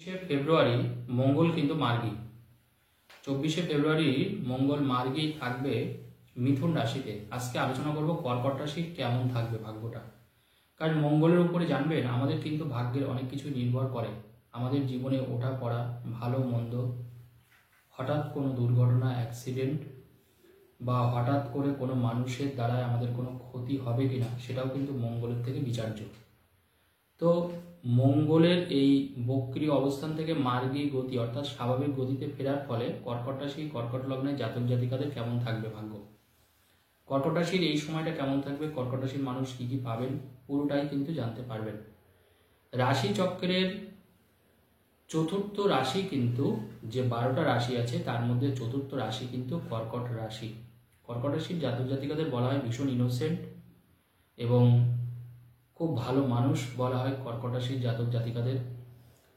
ফেব্রুয়ারি মঙ্গল কিন্তু মার্গী। 24শে ফেব্রুয়ারি মঙ্গল মার্গী থাকবে মিথুন রাশিতে। আজকে আলোচনা করব কর্কট রাশির কেমন থাকবে ভাগ্যটা। কারণ মঙ্গলের উপরে জানবেন আমাদের কিন্তু ভাগ্যের অনেক কিছু নির্ভর করে। আমাদের জীবনে ওঠা পড়া, ভালো মন্দ, হঠাৎ কোনো দুর্ঘটনা, অ্যাক্সিডেন্ট বা হঠাৎ করে কোনো মানুষের দ্বারায় আমাদের কোনো ক্ষতি হবে কিনা সেটাও কিন্তু মঙ্গলের থেকে বিচার্য। তো মঙ্গলের এই বক্রী অবস্থান থেকে মার্গী গতি অর্থাৎ স্বাভাবিক গতিতে ফেরার ফলে কর্কট রাশি, কর্কট লগ্নের জাতক জাতিকাদের কেমন থাকবে ভাগ্য, কর্কট রাশির এই সময়টা কেমন থাকবে, কর্কট রাশির মানুষ কি কি পাবেন, পুরোটাই কিন্তু জানতে পারবেন। রাশি চক্রের চতুর্থ রাশি কিন্তু যে 12টা রাশি আছে তার মধ্যে চতুর্থ রাশি কিন্তু কর্কট রাশি। কর্কট রাশির জাতক জাতিকাদের বলা হয় ভীষণ ইনোসেন্ট এবং খুব ভালো মানুষ বলা হয় কর্কট রাশির জাতক জাতিকাদের।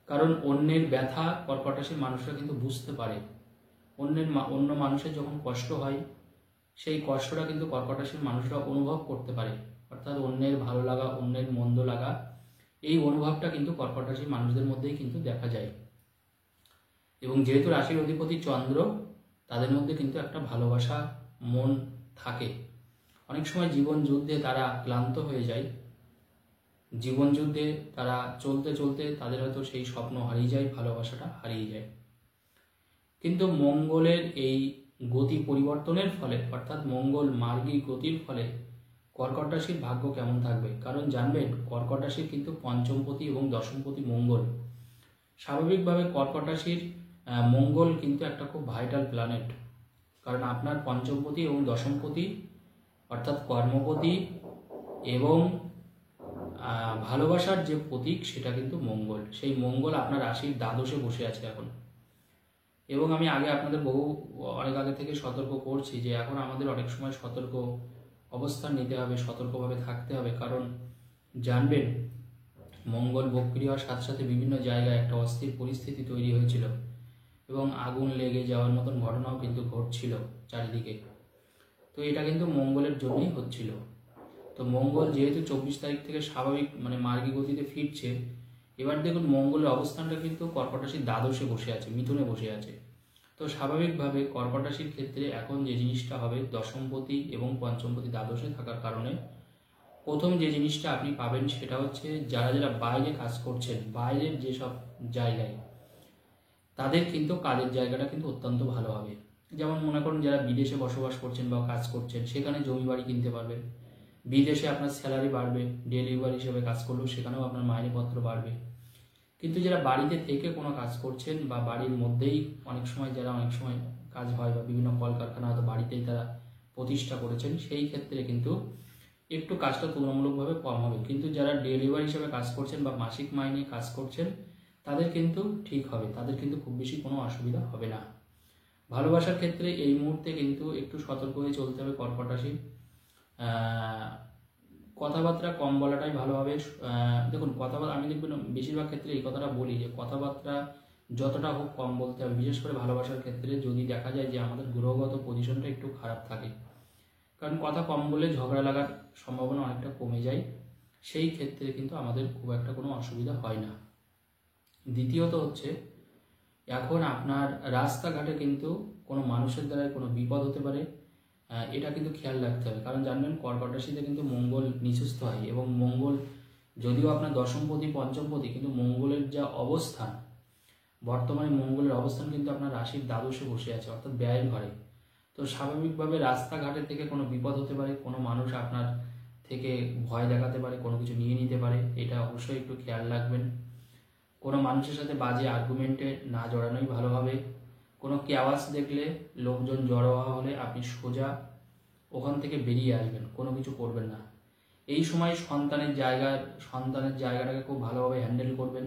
কারণ অন্যের ব্যথা কর্কট রাশির মানুষরা কিন্তু বুঝতে পারে। অন্য মানুষের যখন কষ্ট হয় সেই কষ্টটা কিন্তু কর্কট রাশির মানুষরা অনুভব করতে পারে। অর্থাৎ অন্যের ভালো লাগা, অন্যের মন্দ লাগা, এই অনুভবটা কিন্তু কর্কট রাশির মানুষদের মধ্যেই কিন্তু দেখা যায়। এবং যেহেতু রাশির অধিপতি চন্দ্র, তাদের মধ্যে কিন্তু একটা ভালোবাসা মন থাকে। অনেক সময় জীবন যুদ্ধে তারা ক্লান্ত হয়ে যায়, জীবন যুদ্ধে তারা চলতে চলতে তাদের হয়তো সেই স্বপ্ন হারিয়ে যায়, ভালোবাসাটা হারিয়ে যায়। কিন্তু মঙ্গলের এই গতি পরিবর্তনের ফলে অর্থাৎ মঙ্গল মার্গী গতির ফলে কর্কট রাশির ভাগ্য কেমন থাকবে। কারণ জানবেন কর্কট রাশির কিন্তু পঞ্চমপতি এবং দশমপতি মঙ্গল। স্বাভাবিকভাবে কর্কট রাশির মঙ্গল কিন্তু একটা খুব ভাইটাল প্ল্যানেট। কারণ আপনার পঞ্চমপতি এবং দশমপতি অর্থাৎ কর্মপতি এবং ভালোবাসার যে প্রতীক সেটা কিন্তু মঙ্গল। সেই মঙ্গল আপনার রাশির দ্বাদশে বসে আছে এখন। এবং আমি আপনাদের অনেক আগে থেকে সতর্ক করছি যে এখন আমাদের অনেক সময় সতর্ক অবস্থান নিতে হবে, সতর্কভাবে থাকতে হবে। কারণ জানবেন মঙ্গল বক্রী হওয়ার সাথে সাথে বিভিন্ন জায়গায় একটা অস্থির পরিস্থিতি তৈরি হয়েছিল এবং আগুন লেগে যাওয়ার মতন ঘটনাও কিন্তু ঘটছিল চারিদিকে। তো এটা কিন্তু মঙ্গলের জন্যই হচ্ছিল। তো মঙ্গল যেহেতু 24 তারিখ থেকে স্বাভাবিক মার্গী গতিতে ফিরছে, এবার দেখুন মঙ্গলের অবস্থানটা কিন্তু কর্কট রাশির দ্বাদশে বসে আছে, মিথুনে বসে আছে। তো স্বাভাবিকভাবে কর্কট রাশির ক্ষেত্রে এখন যে জিনিসটা হবে, দশমপতি এবং পঞ্চমপতি দ্বাদশে থাকার কারণে প্রথম যে জিনিসটা আপনি পাবেন সেটা হচ্ছে যারা যারা বাইরে কাজ করছেন, বাইরের যেসব জায়গায়, তাদের কিন্তু কাজের জায়গাটা কিন্তু অত্যন্ত ভালো হবে। যেমন মনে করুন যারা বিদেশে বসবাস করছেন বা কাজ করছেন, সেখানে জমি বাড়ি কিনতে পারবেন। বিদেশে আপনার স্যালারি বাড়বে, ডেলিভারি হিসেবে কাজ করলেও সেখানেও আপনার মাইনেপত্র বাড়বে। কিন্তু যারা বাড়িতে থেকে কোনো কাজ করছেন বা বাড়ির মধ্যেই অনেক সময় কাজ হয় বা বিভিন্ন কলকারখানা হয়তো বাড়িতেই তারা প্রতিষ্ঠা করেছেন, সেই ক্ষেত্রে কিন্তু একটু কাজটা তুলনামূলকভাবে কম হবে। কিন্তু যারা ডেলিভারি হিসেবে কাজ করছেন বা মাসিক মাইনে কাজ করছেন, তাদের কিন্তু ঠিক হবে, তাদের কিন্তু খুব বেশি কোনো অসুবিধা হবে না। ভালোবাসার ক্ষেত্রে এই মুহূর্তে কিন্তু একটু সতর্ক হয়ে চলতে হবে কর্কট রাশি। কথাবার্তা কম বলাটাই ভালো হবে। দেখুন কথাবার্তা আমি দেখবেন বেশিরভাগ ক্ষেত্রে এই কথাটা বলি যে কথাবার্তা যতটা হোক কম বলতে হবে। বিশেষ করে ভালোবাসার ক্ষেত্রে যদি দেখা যায় যে আমাদের গ্রহগত পজিশনটা একটু খারাপ থাকে, কারণ কথা কম বলে ঝগড়া লাগার সম্ভাবনা অনেকটা কমে যায়, সেই ক্ষেত্রে কিন্তু আমাদের খুব একটা কোনো অসুবিধা হয় না। দ্বিতীয়ত হচ্ছে এখন আপনার রাস্তাঘাটে কিন্তু কোনো মানুষের দ্বারা কোনো বিপদ হতে পারে, এটা কিন্তু খেয়াল রাখতে হবে। কারণ জানবেন কর্কট রাশিতে কিন্তু মঙ্গল নিচস্থ হয় এবং মঙ্গল যদিও আপনার দশমপতি পঞ্চমপতি, কিন্তু মঙ্গলের যা অবস্থান, বর্তমানে মঙ্গলের অবস্থান কিন্তু আপনার রাশির দ্বাদশে বসে আছে অর্থাৎ ব্যয়ের ঘরে। তো স্বাভাবিকভাবে রাস্তাঘাটে থেকে কোনো বিপদ হতে পারে, কোনো মানুষ আপনার থেকে ভয় দেখাতে পারে, কোনো কিছু নিয়ে নিতে পারে, এটা অবশ্যই একটু খেয়াল রাখবেন। কোনো মানুষের সাথে বাজে আর্গুমেন্টে না জড়ানোই ভালো হবে। কোনো কেওয়াস দেখলে, লোকজন জড়ো হওয়া হলে আপনি সোজা ওখান থেকে বেরিয়ে আসবেন, কোনো কিছু করবেন না। এই সময় সন্তানের জায়গাটাকে খুব ভালোভাবে হ্যান্ডেল করবেন।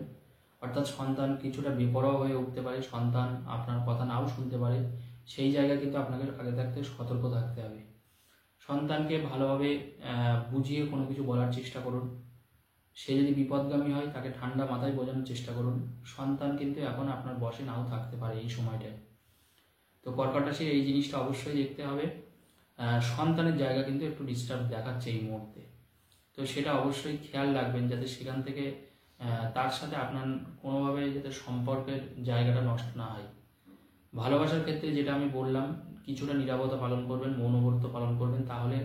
অর্থাৎ সন্তান কিছুটা বেপরোয়া হয়ে উঠতে পারে, সন্তান আপনার কথা নাও শুনতে পারে, সেই জায়গায় কিন্তু আপনাকে আগে থাকতে সতর্ক থাকতে হবে। সন্তানকে ভালোভাবে বুঝিয়ে কোনো কিছু বলার চেষ্টা করুন। সে যদি বিপদগামী হয় তাকে ঠান্ডা মাথায় বোঝানোর চেষ্টা করুন। সন্তান কিন্তু এখন আপনার বশে নাও থাকতে পারে এই সময়টায়। তো কর্কট রাশির এই জিনিসটা অবশ্যই দেখতে হবে। সন্তানের জায়গা কিন্তু একটু ডিস্টার্ব দেখাচ্ছে এই মুহূর্তে, তো সেটা অবশ্যই খেয়াল রাখবেন যাতে সেখান থেকে তার সাথে আপনার কোনোভাবে যাতে সম্পর্কের জায়গাটা নষ্ট না হয়। ভালোবাসার ক্ষেত্রে যেটা আমি বললাম, কিছুটা নীরবতা পালন করবেন, মৌনব্রত পালন করবেন, তাহলে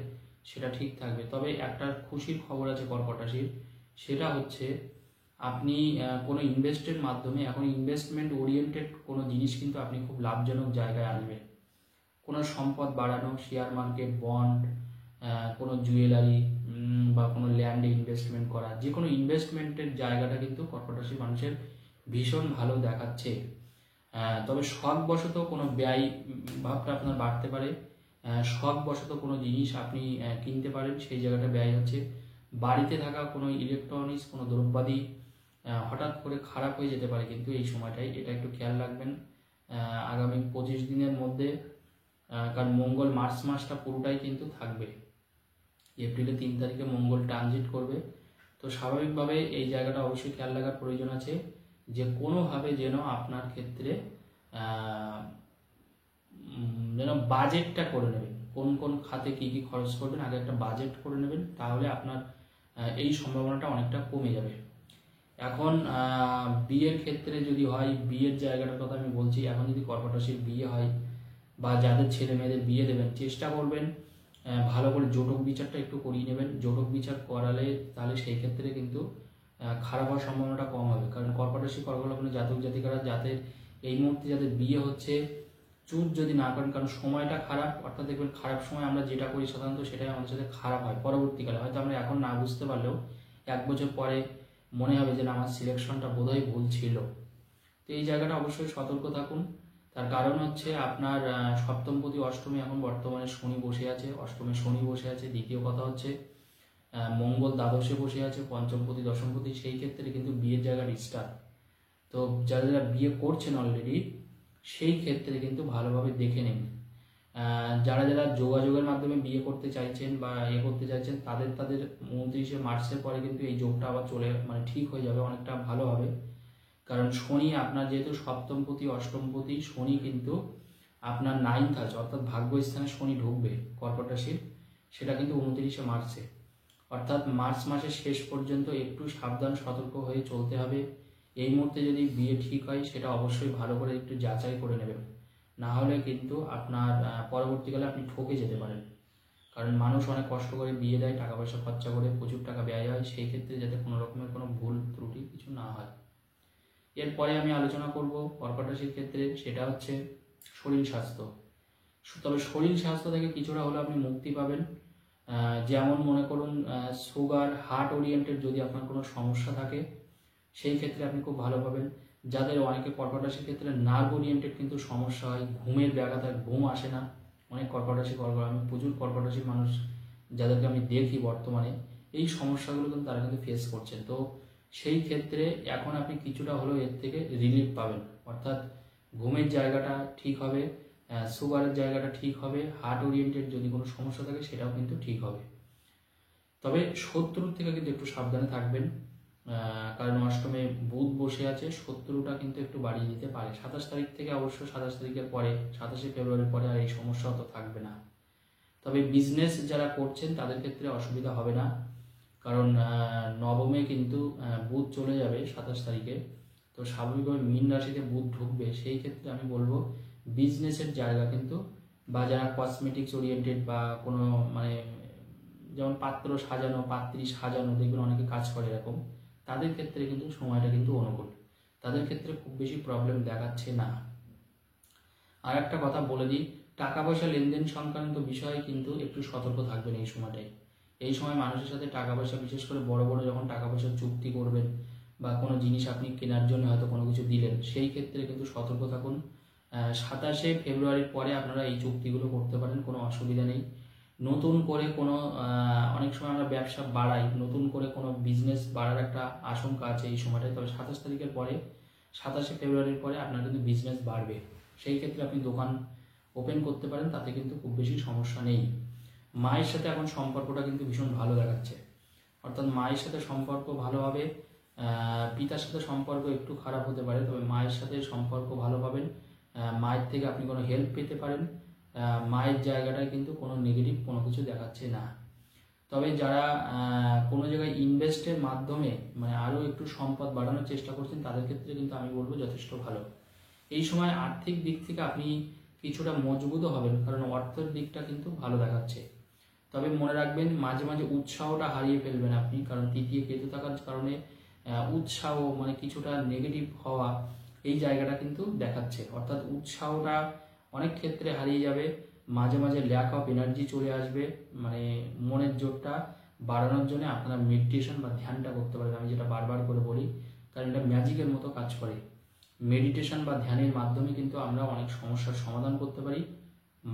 সেটা ঠিক থাকবে। তবে একটা খুশির খবর আছে কর্কট রাশির, সেটা হচ্ছে আপনি কোনো ইনভেস্টের মাধ্যমে, এখন ইনভেস্টমেন্ট ওরিয়েন্টেড কোনো জিনিস কিন্তু আপনি খুব লাভজনক জায়গায় আসবে। কোনো সম্পদ বাড়ানো, শেয়ার মার্কেট, বন্ড, কোনো জুয়েলারি বা কোনো ল্যান্ডে ইনভেস্টমেন্ট করা, যে কোনো ইনভেস্টমেন্টের জায়গাটা কিন্তু কর্কট রাশির মানুষের ভীষণ ভালো দেখাচ্ছে। তবে শখবশত কোনো ব্যয় ভাবটা আপনার বাড়তে পারে, শখবশত কোনো জিনিস আপনি কিনতে পারেন, সেই জায়গাটা ব্যয় হচ্ছে। বাড়িতে থাকা কোনো ইলেকট্রনিক্স, কোনো দ্রব্যাদি হঠাৎ করে খারাপ হয়ে যেতে পারে কিন্তু এই সময়টাই, এটা একটু খেয়াল রাখবেন আগামী 25 দিনের মধ্যে। কারণ মঙ্গল মার্চ মাসটা পুরোটাই কিন্তু থাকবে, এপ্রিলের 3 তারিখে মঙ্গল ট্রানজিট করবে। তো স্বাভাবিকভাবে এই জায়গাটা অবশ্যই খেয়াল রাখার প্রয়োজন আছে যে কোনোভাবে যেন আপনার ক্ষেত্রে যেন বাজেটটা করে নেবেন, কোন কোন খাতে কী কী খরচ করবেন আগে একটা বাজেট করে নেবেন, তাহলে আপনার এই সম্ভাবনাটা অনেকটা কমে যাবে। এখন বিয়ের ক্ষেত্রে যদি হয়, বিয়ের জায়গাটার কথা আমি বলছি, এখন যদি কর্কট রাশির বিয়ে হয় বা যাদের ছেলে মেয়েদের বিয়ে দেবেন, চেষ্টা করবেন ভালো করে জটক বিচারটা একটু করিয়ে নেবেন। জটক বিচার করালে তাহলে সেই ক্ষেত্রে কিন্তু খারাপ হওয়ার সম্ভাবনাটা কম হবে। কারণ কর্কট রাশি, কর্কট লগ্নের জাতক জাতিকারা যাদের এই মুহূর্তে যাদের বিয়ে হচ্ছে, চুপ যদি না করেন, কারণ সময়টা খারাপ, অর্থাৎ দেখবেন খারাপ সময় আমরা যেটা করি সাধারণত সেটাই আমাদের সাথে খারাপ হয় পরবর্তীকালে। হয়তো আমরা এখন না বুঝতে পারলেও 1 বছর পরে মনে হবে যে না, আমার সিলেকশনটা বোধহয় ভুল ছিল। তো এই জায়গাটা অবশ্যই সতর্ক থাকুন। তার কারণ হচ্ছে আপনার সপ্তমপতি অষ্টমে এখন বর্তমানে শনি বসে আছে, অষ্টমে শনি বসে আছে। দ্বিতীয় কথা হচ্ছে মঙ্গল দ্বাদশে বসে আছে, পঞ্চমপতি দশমপতি, সেই ক্ষেত্রে কিন্তু বিয়ের জায়গা ডিস্টার্ব। তো যারা যারা বিয়ে করছেন অলরেডি, সেই ক্ষেত্রে কিন্তু ভালোভাবে দেখে নিন। যারা যারা যোগাযোগের মাধ্যমে বিয়ে করতে চাইছেন বা করতে চাইছেন, তাদের 29শে মার্চের পরে কিন্তু এই যোগটা আবার ঠিক হয়ে যাবে, অনেকটা ভালো হবে। কারণ শনি আপনার যেহেতু সপ্তমপতি অষ্টমপতি, শনি কিন্তু আপনার 9th আছে, অর্থাৎ ভাগ্যস্থানে শনি ঢুকবে কর্কট রাশির, সেটা কিন্তু 29শে মার্চে। অর্থাৎ মার্চ মাসের শেষ পর্যন্ত একটু সাবধান সতর্ক হয়ে চলতে হবে। এই মুহূর্তে যদি বিয়ে ঠিক হয়, সেটা অবশ্যই ভালো করে একটু যাচাই করে নেবেন, না হলে কিন্তু আপনার পরবর্তীকালে আপনি ঠকে যেতে পারেন। কারণ মানুষ অনেক কষ্ট করে বিয়ে দেয়, টাকা পয়সা খরচা করে, প্রচুর টাকা ব্যয় হয়, সেই ক্ষেত্রে যাতে কোনো রকমের কোনো ভুল ত্রুটি কিছু না হয়। এরপরে আমি আলোচনা করব কর্কট রাশির ক্ষেত্রে, সেটা হচ্ছে শরীর স্বাস্থ্য। তবে শরীর স্বাস্থ্য থেকে কিছুটা হলে আপনি মুক্তি পাবেন। যেমন মনে করুন সুগার, হার্ট ওরিয়েন্টেড যদি আপনার কোনো সমস্যা থাকে, সেই ক্ষেত্রে আপনি খুব ভালো পাবেন। যাদের অনেকে কর্কট রাশির ক্ষেত্রে নার্ভ ওরিয়েন্টেড কিন্তু সমস্যা হয়, ঘুমের ব্যাঘাত হয়, ঘুম আসে না, অনেক কর্কট রাশি আমি প্রচুর কর্কট রাশির মানুষ যাদেরকে আমি দেখি বর্তমানে, এই সমস্যাগুলো কিন্তু তারা কিন্তু ফেস করছেন। তো সেই ক্ষেত্রে এখন আপনি কিছুটা হলেও এর থেকে রিলিফ পাবেন, অর্থাৎ ঘুমের জায়গাটা ঠিক হবে, সুগারের জায়গাটা ঠিক হবে, হার্ট ওরিয়েন্টেড যদি কোনো সমস্যা থাকে সেটাও কিন্তু ঠিক হবে। তবে শত্রুর থেকে কিন্তু একটু সাবধানে থাকবেন, কারণ অষ্টমে বুধ বসে আছে, শত্রুটা কিন্তু একটু বাড়িয়ে দিতে পারে। 27 তারিখ থেকে অবশ্য 27 তারিখের পরে, 27শে ফেব্রুয়ারির পরে আর এই সমস্যা অত থাকবে না। তবে বিজনেস যারা করছেন তাদের ক্ষেত্রে অসুবিধা হবে না, কারণ নবমে কিন্তু বুধ চলে যাবে 27 তারিখে। তো স্বাভাবিকভাবে মীন রাশিতে বুধ ঢুকবে, সেই ক্ষেত্রে আমি বলবো বিজনেসের জায়গা কিন্তু, বা যারা কসমেটিক্স ওরিয়েন্টেড বা কোনো যেমন পাত্র সাজানো, পাত্রী সাজানো, দেখবেন অনেকে কাজ করে এরকম, তাদের ক্ষেত্রে কিন্তু সময়টা কিন্তু অনুকূল, তাদের ক্ষেত্রে খুব বেশি প্রবলেম দেখাচ্ছে না। আর একটা কথা বলে দিই, টাকা পয়সা লেনদেন সংক্রান্ত বিষয়ে কিন্তু একটু সতর্ক থাকবেন এই সময়টায়। এই সময় মানুষের সাথে টাকা পয়সা, বিশেষ করে বড় বড় যখন টাকা পয়সার চুক্তি করবেন বা কোনো জিনিস আপনি কেনার জন্য হয়তো কোনো কিছু দিলেন, সেই ক্ষেত্রে কিন্তু সতর্ক থাকুন। 27শে ফেব্রুয়ারির পরে আপনারা এই চুক্তিগুলো করতে পারেন, কোনো অসুবিধা নেই। নতুন করে কোনো অনেক সময় আমরা ব্যবসা বাড়াই, নতুন করে কোনো বিজনেস বাড়ার একটা আশঙ্কা আছে এই সময়টায়। তবে 27 তারিখের পরে, 27শে ফেব্রুয়ারির পরে আপনার কিন্তু বিজনেস বাড়বে, সেই ক্ষেত্রে আপনি দোকান ওপেন করতে পারেন, তাতে কিন্তু খুব বেশি সমস্যা নেই। মায়ের সাথে এখন সম্পর্কটা কিন্তু ভীষণ ভালো দেখাচ্ছে, অর্থাৎ মায়ের সাথে সম্পর্ক ভালো হবে। পিতার সাথে সম্পর্ক একটু খারাপ হতে পারে, তবে মায়ের সাথে সম্পর্ক ভালো পাবেন। মায়ের থেকে আপনি কোনো হেল্প পেতে পারেন, মায়ের জায়গাটায় কিন্তু কোনো নেগেটিভ কোনো কিছু দেখাচ্ছে না। তবে যারা কোনো জায়গায় ইনভেস্টের মাধ্যমে মানে আরও একটু সম্পদ বাড়ানোর চেষ্টা করছেন তাদের ক্ষেত্রে কিন্তু আমি বলবো যথেষ্ট ভালো। এই সময় আর্থিক দিক থেকে আপনি কিছুটা মজবুতও হবেন, কারণ অর্থের দিকটা কিন্তু ভালো দেখাচ্ছে। তবে মনে রাখবেন মাঝে মাঝে উৎসাহটা হারিয়ে ফেলবেন আপনি, কারণ তৃতীয় কেতু থাকার কারণে উৎসাহ মানে কিছুটা নেগেটিভ হওয়া এই জায়গাটা কিন্তু দেখাচ্ছে, অর্থাৎ উৎসাহটা অনেক ক্ষেত্রে হারিয়ে যাবে। মাঝে মাঝে ল্যাক অফ এনার্জি চলে আসবে, মানে মনের জোরটা বাড়ানোর জন্য আপনারা মেডিটেশন বা ধ্যানটা করতে পারেন। আমি যেটা বারবার করে বলি, কারণ এটা ম্যাজিকের মতো কাজ করে। মেডিটেশন বা ধ্যানের মাধ্যমে কিন্তু আমরা অনেক সমস্যার সমাধান করতে পারি,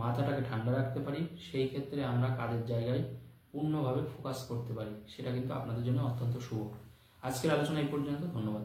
মাথাটাকে ঠান্ডা রাখতে পারি, সেই ক্ষেত্রে আমরা কাজের জায়গায় পূর্ণভাবে ফোকাস করতে পারি, সেটা কিন্তু আপনাদের জন্য অত্যন্ত শুভ। আজকের আলোচনা এই পর্যন্ত, ধন্যবাদ।